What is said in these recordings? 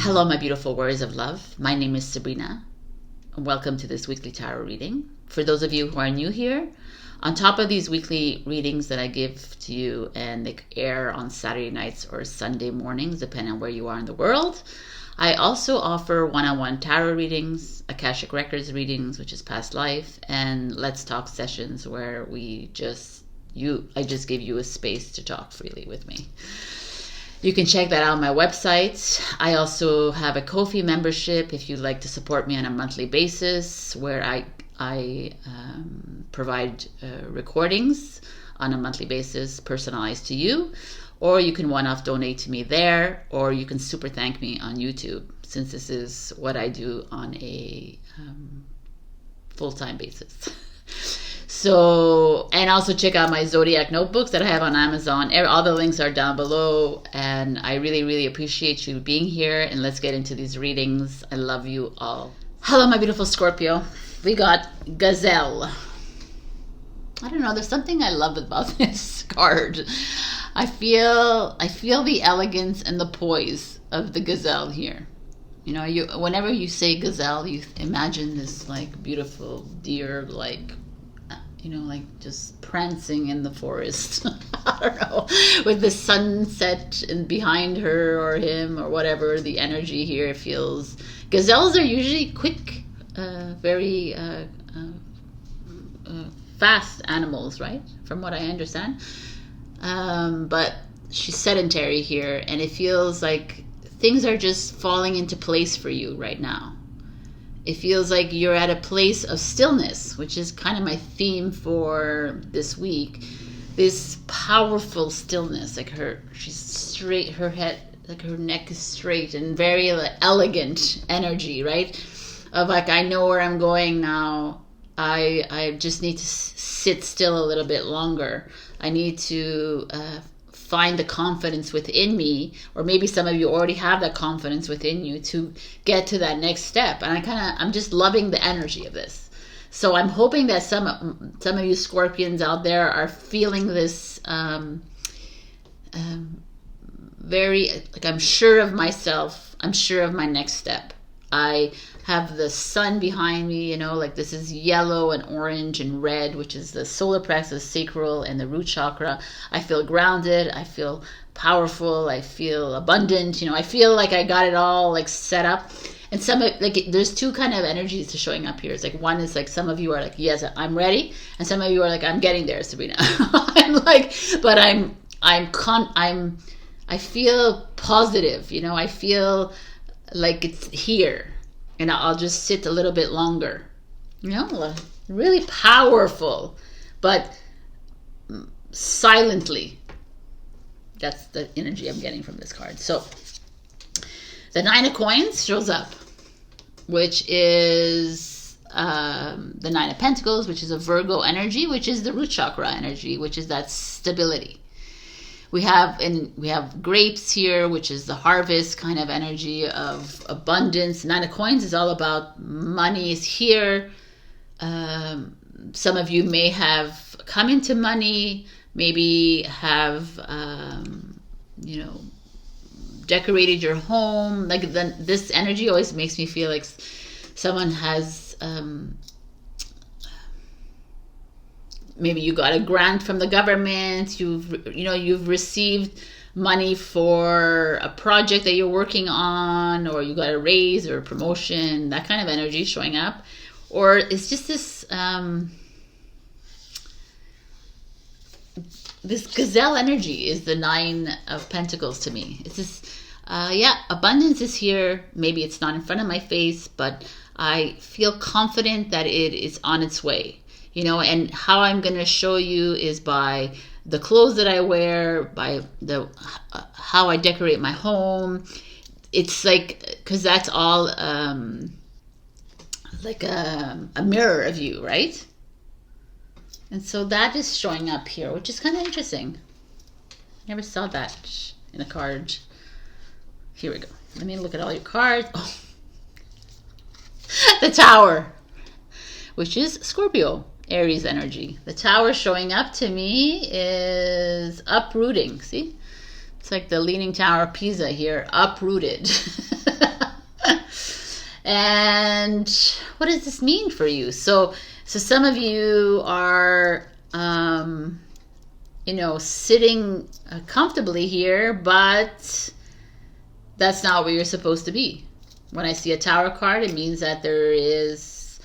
Hello, my beautiful warriors of love. My name is Sabrina. Welcome to this weekly tarot reading. For those of you who are new here, on top of these weekly readings that I give to you and they air on Saturday nights or Sunday mornings, depending on where you are in the world, I also offer one-on-one tarot readings, Akashic Records readings, which is past life, and Let's Talk sessions where I just give you a space to talk freely with me. You can check that out on my website. I also have a Ko-fi membership if you'd like to support me on a monthly basis, where I provide recordings on a monthly basis personalized to you, or you can one-off donate to me there, or you can super thank me on YouTube, since this is what I do on a full-time basis. So, and also check out my Zodiac notebooks that I have on Amazon. All the links are down below, and I really, really appreciate you being here, and let's get into these readings. I love you all. Hello, my beautiful Scorpio. We got Gazelle. I don't know, there's something I love about this card. I feel the elegance and the poise of the Gazelle here. You know, whenever you say Gazelle, you imagine this like beautiful deer, like, you know, like just prancing in the forest. I don't know, with the sunset and behind her or him or whatever. The energy here feels. Gazelles are usually quick, very fast animals, right? From what I understand. But she's sedentary here, and it feels like things are just falling into place for you right now. It feels like you're at a place of stillness, which is kind of my theme for this week. This powerful stillness, like she's straight, her head, like her neck is straight, and very elegant energy, right? Of like, I know where I'm going now. I just need to sit still a little bit longer. I need to find the confidence within me, or maybe some of you already have that confidence within you to get to that next step. And I'm just loving the energy of this. So I'm hoping that some of you Scorpions out there are feeling this very, like, I'm sure of myself. I'm sure of my next step. I have the sun behind me, you know, like this is yellow and orange and red, which is the solar plexus, sacral, and the root chakra. I feel grounded. I feel powerful. I feel abundant. You know, I feel like I got it all like set up. And there's two kind of energies to showing up here. It's like, one is like, some of you are like, yes, I'm ready, and some of you are like, I'm getting there, Sabrina. I'm like, but I feel positive. You know, I feel like it's here, and I'll just sit a little bit longer. You know, really powerful, but silently. That's the energy I'm getting from this card. So the Nine of Coins shows up, which is the Nine of Pentacles, which is a Virgo energy, which is the root chakra energy, which is that stability. We have grapes here, which is the harvest kind of energy of abundance. Nine of Coins is all about money is here. Some of you may have come into money, maybe have, you know, decorated your home. Like this energy always makes me feel like someone has, maybe you got a grant from the government, you've received money for a project that you're working on, or you got a raise or a promotion, that kind of energy showing up. Or it's just this this Gazelle energy is the Nine of Pentacles to me. It's this, abundance is here. Maybe it's not in front of my face, but I feel confident that it is on its way. You know, and how I'm going to show you is by the clothes that I wear, by the how I decorate my home. It's like, because that's all like a mirror of you, right? And so that is showing up here, which is kind of interesting. Never saw that in a card. Here we go. Let me look at all your cards. Oh. The Tower, which is Scorpio. Aries energy. The Tower showing up to me is uprooting. See? It's like the Leaning Tower of Pisa here, uprooted. And what does this mean for you? So some of you are, sitting comfortably here, but that's not where you're supposed to be. When I see a Tower card, it means that there is,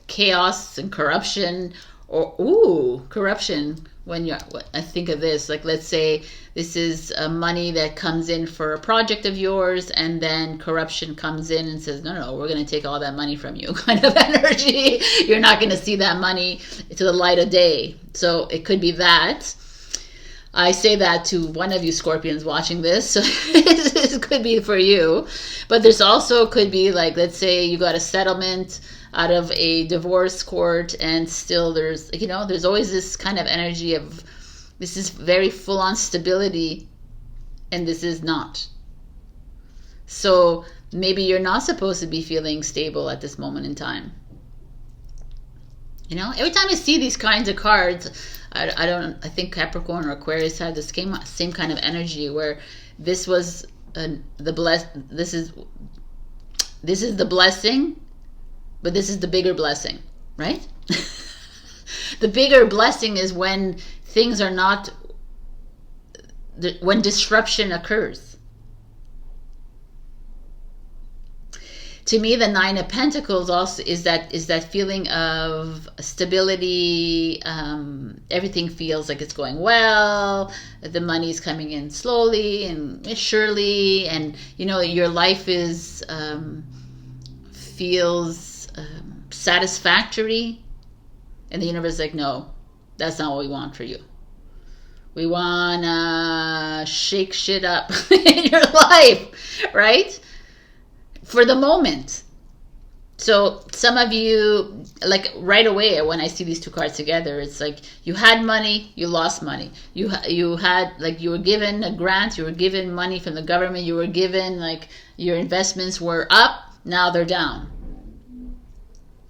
chaos and corruption, or corruption. When I think of this, like, let's say this is money that comes in for a project of yours, and then corruption comes in and says, no, we're going to take all that money from you, kind of energy. You're not going to see that money to the light of day. So it could be that. I say that to one of you Scorpions watching this, so this could be for you. But there's also could be, like, let's say you got a settlement out of a divorce court, and still there's always this kind of energy of, this is very full-on stability, and this is not. So maybe you're not supposed to be feeling stable at this moment in time. Every time I see these kinds of cards, I think Capricorn or Aquarius had the same kind of energy, where this was this is the blessing, but this is the bigger blessing, right? The bigger blessing is when things are not, when disruption occurs. To me, the Nine of Pentacles also is that feeling of stability. Everything feels like it's going well. The money's coming in slowly and surely, and your life is feels satisfactory. And the universe is like, no, that's not what we want for you. We want to shake shit up in your life, right? For the moment. So some of you, like, right away when I see these two cards together, it's like you had money, you lost money. You had, like, you were given a grant, you were given money from the government, you were given, like, your investments were up, now they're down.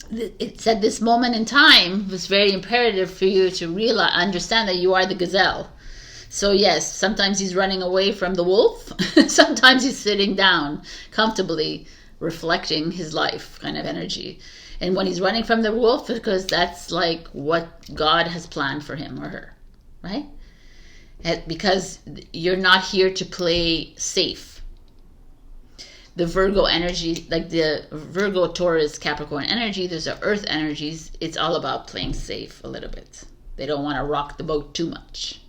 It's at this moment in time, it was very imperative for you to understand that you are the Gazelle. So yes, sometimes he's running away from the wolf. Sometimes he's sitting down comfortably, reflecting his life kind of energy. And when he's running from the wolf, because that's like what God has planned for him or her, right? Because you're not here to play safe. The Virgo energy, like the Virgo, Taurus, Capricorn energy, there's the earth energies. It's all about playing safe a little bit. They don't want to rock the boat too much.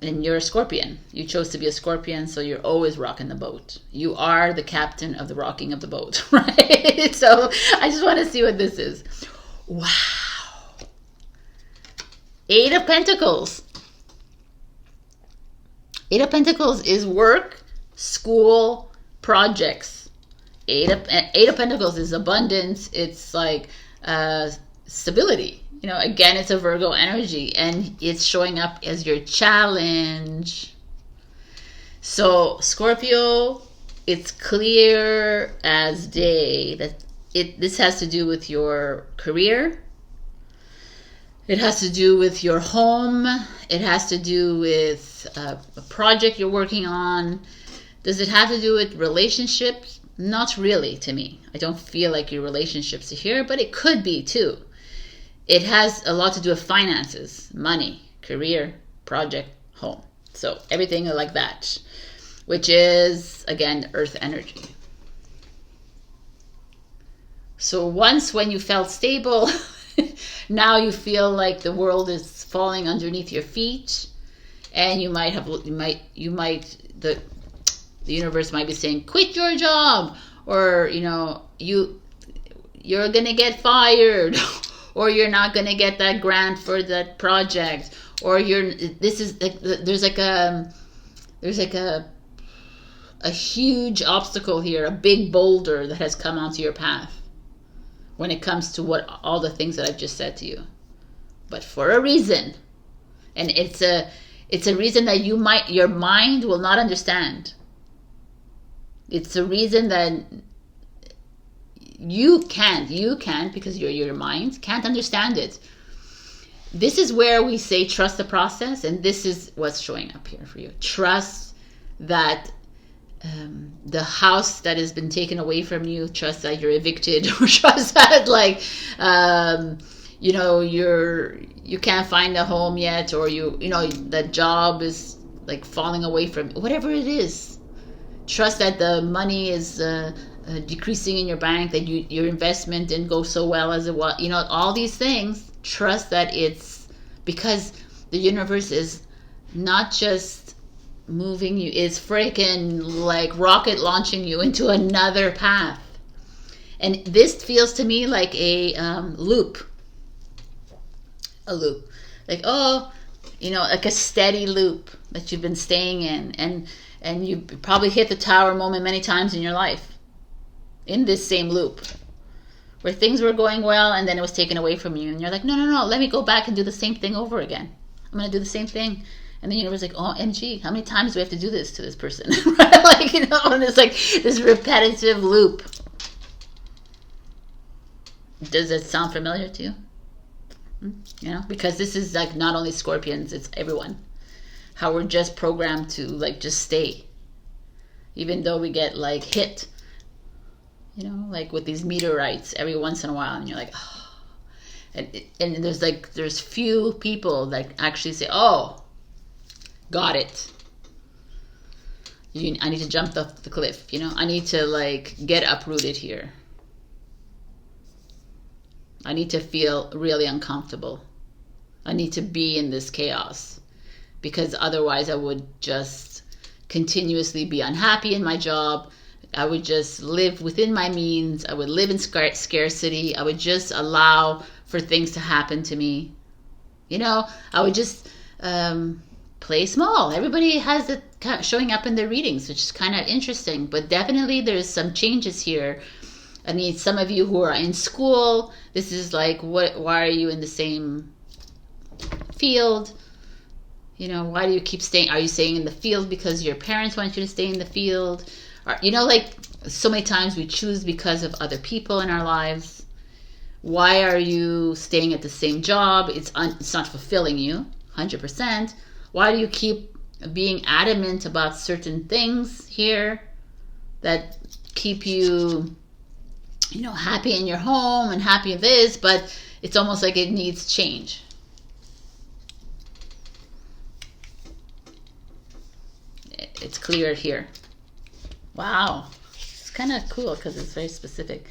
And you're a Scorpion. You chose to be a Scorpion, so you're always rocking the boat. You are the captain of the rocking of the boat, right? So I just want to see what this is. Wow. Eight of Pentacles. Eight of Pentacles is work, school, projects. Eight of Pentacles is abundance. It's like stability. Again, it's a Virgo energy, and it's showing up as your challenge. So Scorpio, it's clear as day that this has to do with your career. It has to do with your home. It has to do with a project you're working on. Does it have to do with relationships? Not really, to me. I don't feel like your relationships are here, but it could be too. It has a lot to do with finances, money, career, project, home. So everything like that, which is, again, earth energy. So once when you felt stable, now you feel like the world is falling underneath your feet, and the universe might be saying, quit your job, or you're gonna get fired, or you're not gonna get that grant for that project, or there's a huge obstacle here, a big boulder that has come onto your path when it comes to all the things that I've just said to you, but for a reason. And it's a reason that your mind will not understand. It's a reason that you can't, because your mind can't understand it. This is where we say trust the process, and this is what's showing up here for you. Trust that the house that has been taken away from you, trust that you're evicted, or trust that like you know, you can't find a home yet, or you know that job is like falling away from you. Whatever it is, trust that the money is decreasing in your bank, that your investment didn't go so well as it was, you know, all these things. Trust that it's because the universe is not just moving you, it's freaking like rocket launching you into another path. And this feels to me like a loop, like, oh, you know, like a steady loop that you've been staying in, and you probably hit the tower moment many times in your life in this same loop where things were going well and then it was taken away from you, and you're like, no, let me go back and do the same thing over again. I'm gonna do the same thing. And the universe is like, oh, MG, how many times do we have to do this to this person? Right? Like, you know, and it's like this repetitive loop. Does it sound familiar to you? You know, because this is like not only Scorpions, it's everyone. How we're just programmed to like just stay. Even though we get like hit, you know, like with these meteorites every once in a while, and you're like, oh. And there's few people that actually say, oh, got it. I need to jump off the cliff, you know. I need to like get uprooted here. I need to feel really uncomfortable. I need to be in this chaos, because otherwise I would just continuously be unhappy in my job. I would just live within my means. I would live in scarcity. I would just allow for things to happen to me. You know, I would just play small. Everybody has it showing up in their readings, which is kind of interesting. But definitely there's some changes here. I mean, some of you who are in school, this is like, why are you in the same field? You know, why do you keep staying? Are you staying in the field because your parents want you to stay in the field? Or, you know, like so many times we choose because of other people in our lives. Why are you staying at the same job? It's not fulfilling you, 100%. Why do you keep being adamant about certain things here that keep you, you know, happy in your home and happy with this, but it's almost like it needs change. It's clear here. Wow. It's kind of cool because it's very specific.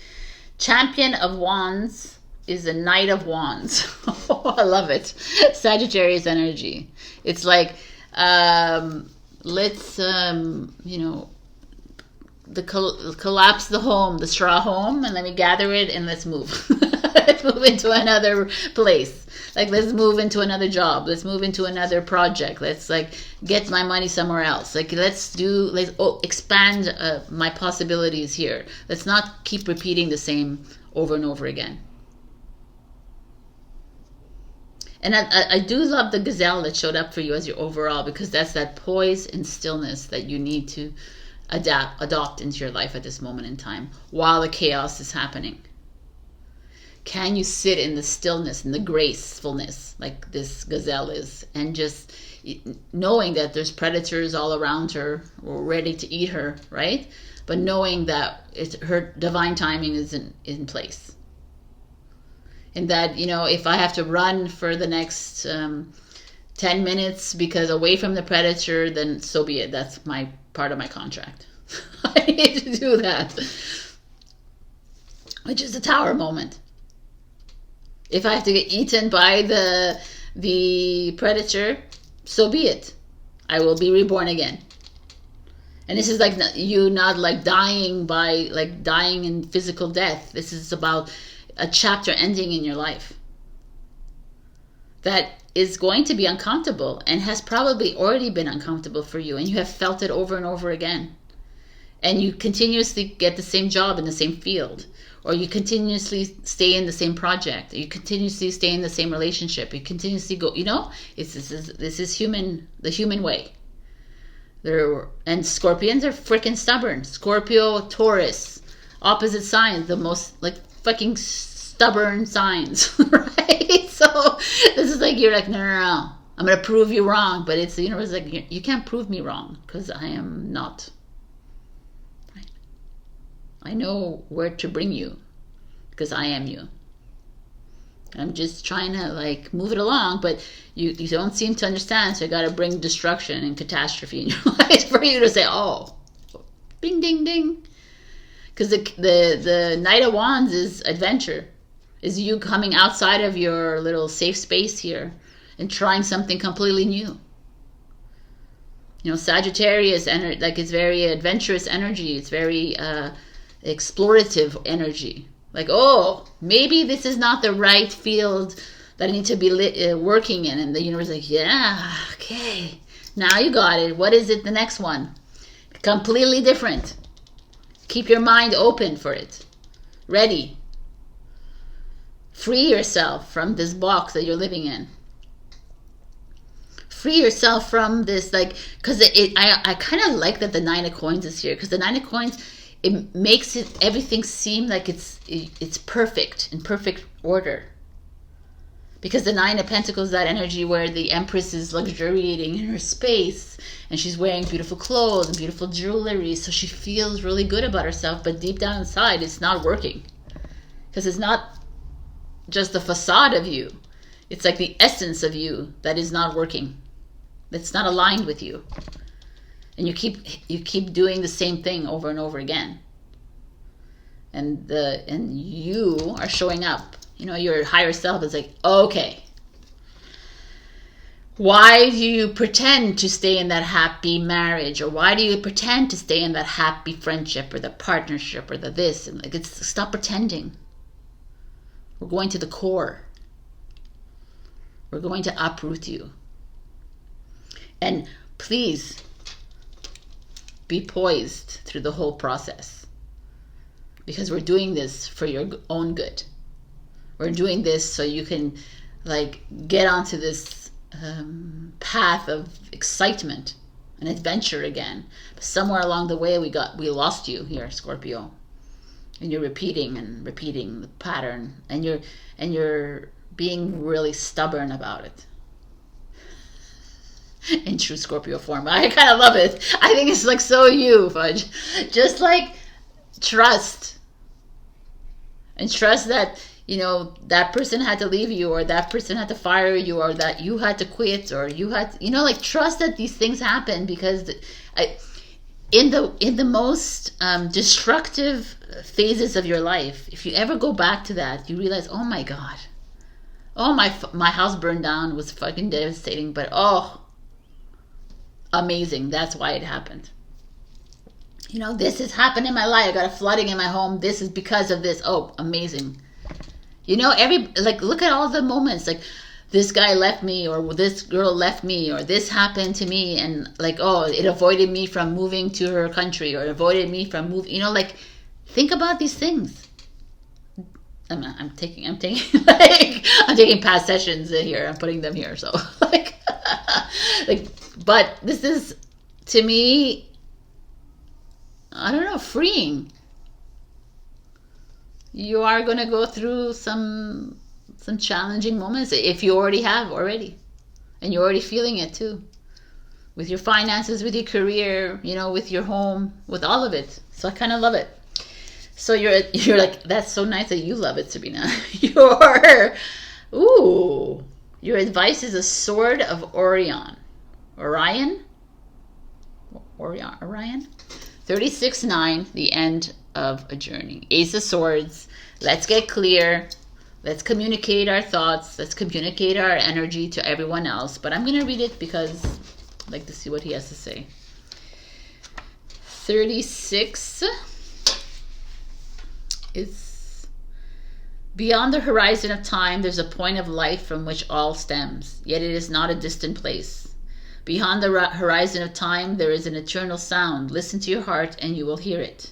Champion of Wands is a Knight of Wands. I love it. Sagittarius energy. It's like, let's, you know, collapse the home, the straw home, and let me gather it and let's move. Let's move into another place. Like, let's move into another job. Let's move into another project. Let's like get my money somewhere else. Like, let's expand my possibilities here. Let's not keep repeating the same over and over again. And I do love the Gazelle that showed up for you as your overall, because that's that poise and stillness that you need to adopt into your life at this moment in time while the chaos is happening. Can you sit in the stillness and the gracefulness like this Gazelle is, and just knowing that there's predators all around her ready to eat her, right? But knowing that her divine timing is in place. And that, you know, if I have to run for the next 10 minutes because away from the predator, then so be it. That's my part of my contract. I need to do that. Which is the tower moment. If I have to get eaten by the predator, so be it. I will be reborn again. And this is like you not like dying in physical death. This is about a chapter ending in your life that is going to be uncomfortable and has probably already been uncomfortable for you, and you have felt it over and over again. And you continuously get the same job in the same field, or you continuously stay in the same project, or you continuously stay in the same relationship, you continuously go, you know, this is human, the human way. And Scorpions are freaking stubborn. Scorpio, Taurus, opposite signs, the most like fucking stubborn signs, right? So this is like, you're like, no, I'm gonna prove you wrong. But it's the universe like, you can't prove me wrong because I am not. I know where to bring you because I am you. I'm just trying to like move it along, but you don't seem to understand, so I got to bring destruction and catastrophe in your life for you to say, oh, bing, ding, ding. Because the Knight of Wands is adventure, is you coming outside of your little safe space here and trying something completely new. You know, Sagittarius energy, like it's very adventurous energy. It's very explorative energy. Like, oh, maybe this is not the right field that I need to be working in. And the universe is like, yeah, okay. Now you got it. What is it, the next one? Completely different. Keep your mind open for it. Ready. Free yourself from this box that you're living in. Free yourself from this, like, because I kind of like that the Nine of Coins is here. Because the Nine of Coins, it makes everything seem like it's perfect, in perfect order. Because the Nine of Pentacles is that energy where the Empress is luxuriating in her space and she's wearing beautiful clothes and beautiful jewelry, so she feels really good about herself, but deep down inside it's not working. Because it's not just the facade of you. It's like the essence of you that is not working. That's not aligned with you. And you keep doing the same thing over and over again. And you are showing up. You know, your higher self is like, okay, why do you pretend to stay in that happy marriage? Or why do you pretend to stay in that happy friendship or the partnership or the this? And like, stop pretending. We're going to the core. We're going to uproot you. And please be poised through the whole process. Because we're doing this for your own good. We're doing this so you can like get onto this path of excitement and adventure again. But somewhere along the way we lost you here, Scorpio. And you're repeating the pattern, and you're being really stubborn about it. In true Scorpio form. I kind of love it. I think it's like so you, Fudge. Just like trust. And trust that, you know, that person had to leave you, or that person had to fire you, or that you had to quit, or you had, you know, like trust that these things happen, because in the most destructive phases of your life, if you ever go back to that, you realize, oh my God, oh my house burned down, it was fucking devastating, but oh, amazing, that's why it happened. You know, this has happened in my life, I got a flooding in my home, this is because of this, oh, amazing. You know, look at all the moments, like this guy left me, or this girl left me, or this happened to me, and like, oh, it avoided me from moving to her country, or avoided me from moving, you know, like, think about these things. I'm taking like, I'm taking past sessions here, I'm putting them here, so like, but this is, to me, I don't know, freeing. You are going to go through some challenging moments, if you already have and you're already feeling it too, with your finances, with your career, you know, with your home, with all of it. So I kind of love it. So you're like, that's so nice that you love it, Sabrina. Your advice is a Sword of Orion. Orion? 36-9, the end of a journey. Ace of Swords. Let's get clear. Let's communicate our thoughts. Let's communicate our energy to everyone else. But I'm going to read it because I'd like to see what he has to say. 36 is, beyond the horizon of time, there's a point of life from which all stems, yet it is not a distant place. Beyond the horizon of time, there is an eternal sound. Listen to your heart and you will hear it.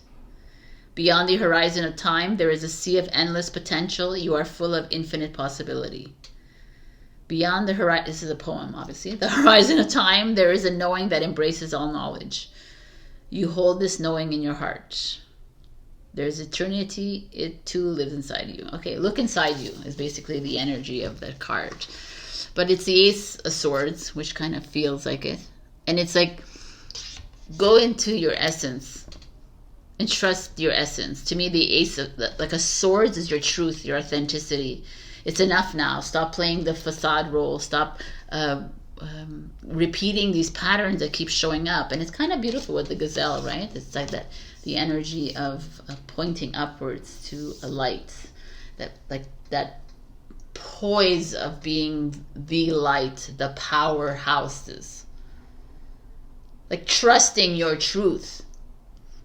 Beyond the horizon of time, there is a sea of endless potential. You are full of infinite possibility. Beyond the horizon, this is a poem, obviously. The horizon of time, there is a knowing that embraces all knowledge. You hold this knowing in your heart. There's eternity. It too lives inside you. Okay, look inside you is basically the energy of the card. But it's the Ace of Swords, which kind of feels like it. And it's like, go into your essence. and trust your essence. To me, the ace of like a sword is your truth, your authenticity. It's enough now. Stop playing the facade role. Stop repeating these patterns that keep showing up. And it's kind of beautiful with the gazelle, right? It's like that, the energy of pointing upwards to a light, that like that poise of being the light, the powerhouses, like trusting your truth.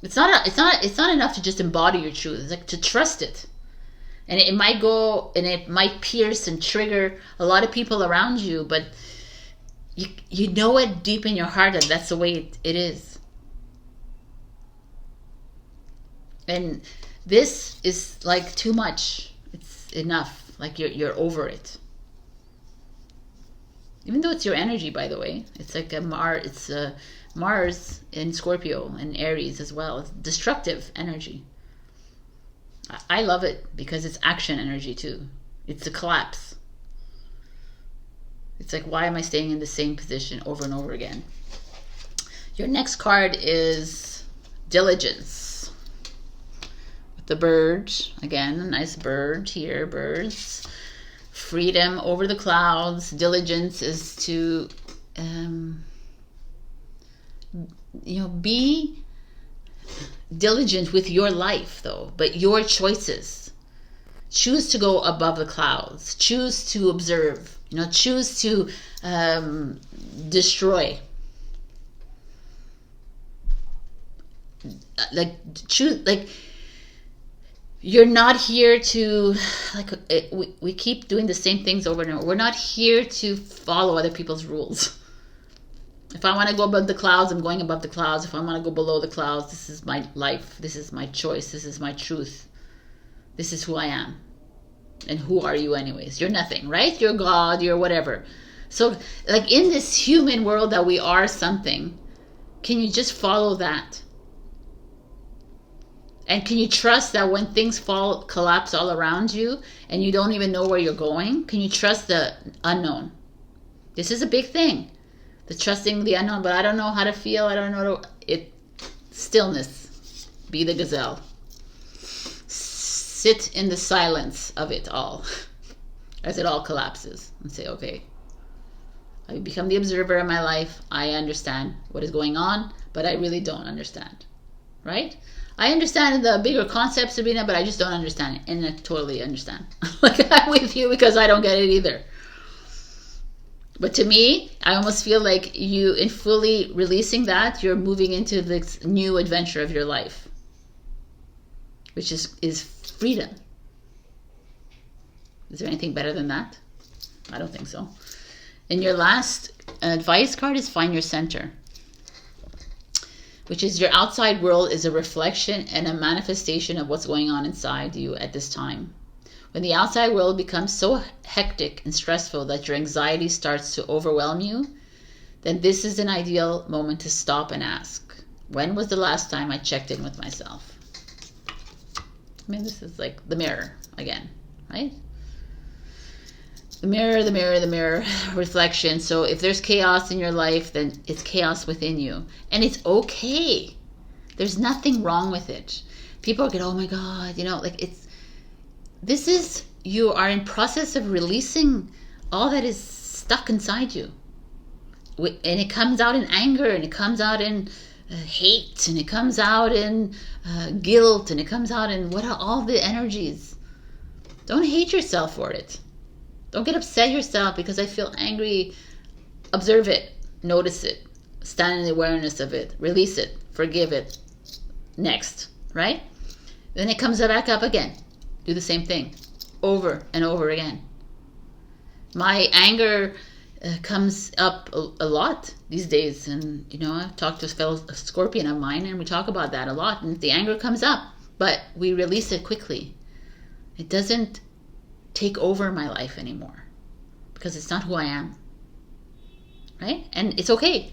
It's not enough to just embody your truth. It's like to trust it. And it might go and it might pierce and trigger a lot of people around you, but you know it deep in your heart that that's the way it is. And this is like too much. It's enough. Like you're over it. Even though it's your energy, by the way. It's like Mars in Scorpio and Aries as well. It's destructive energy. I love it because it's action energy too. It's a collapse. It's like, why am I staying in the same position over and over again? Your next card is Diligence. With the bird. Again, a nice bird here. Birds. Freedom over the clouds. Diligence is to, be diligent with your life, though, but your choices. Choose to go above the clouds. Choose to observe. Choose to destroy. You're not here to, we keep doing the same things over and over. We're not here to follow other people's rules. If I want to go above the clouds, I'm going above the clouds. If I want to go below the clouds, this is my life. This is my choice. This is my truth. This is who I am. And who are you anyways? You're nothing, right? You're God, you're whatever. So, in this human world that we are something, can you just follow that? And can you trust that when things collapse all around you, and you don't even know where you're going, can you trust the unknown? This is a big thing. The trusting the unknown, but I don't know how to feel. I don't know stillness. Be the gazelle. Sit in the silence of it all as it all collapses and say, okay, I become the observer of my life. I understand what is going on, but I really don't understand, right? I understand the bigger concept, Sabrina, but I just don't understand it. And I totally understand. I'm with you because I don't get it either. But to me, I almost feel like you, in fully releasing that, you're moving into this new adventure of your life, which is freedom. Is there anything better than that? I don't think so. And your last advice card is find your center, which is your outside world is a reflection and a manifestation of what's going on inside you at this time. When the outside world becomes so hectic and stressful that your anxiety starts to overwhelm you, then this is an ideal moment to stop and ask, when was the last time I checked in with myself? This is like the mirror again, right? The mirror, reflection. So if there's chaos in your life, then it's chaos within you. And it's okay. There's nothing wrong with it. People get, oh my God, you are in process of releasing all that is stuck inside you. And it comes out in anger, and it comes out in hate, and it comes out in guilt, and it comes out in what are all the energies. Don't hate yourself for it. Don't get upset yourself because I feel angry. Observe it. Notice it. Stand in the awareness of it. Release it. Forgive it. Next. Right? Then it comes back up again. Do the same thing. Over and over again. My anger comes up a lot these days. And, I've talked to a fellow Scorpion of mine, and we talk about that a lot. And the anger comes up. But we release it quickly. It doesn't take over my life anymore because it's not who I am, right? And it's okay,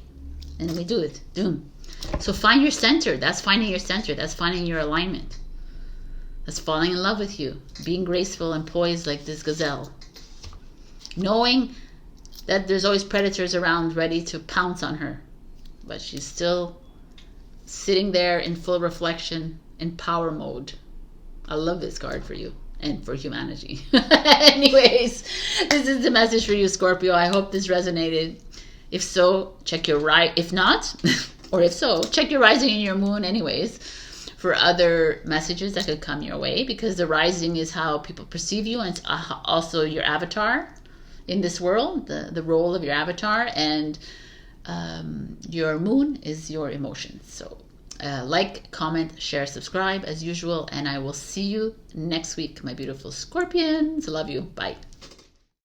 and we do it. Boom. So find your center. That's finding your center. That's finding your alignment. That's falling in love with you, being graceful and poised like this gazelle, knowing that there's always predators around ready to pounce on her, but she's still sitting there in full reflection in power mode. I love this card for you and for humanity. Anyways, this is the message for you, Scorpio. I hope this resonated. If so, check your if not, or if so, check your rising and your moon anyways for other messages that could come your way, because the rising is how people perceive you, and it's also your avatar in this world, the role of your avatar, and your moon is your emotions. So like, comment, share, subscribe as usual, and I will see you next week, my beautiful Scorpions. Love you. Bye.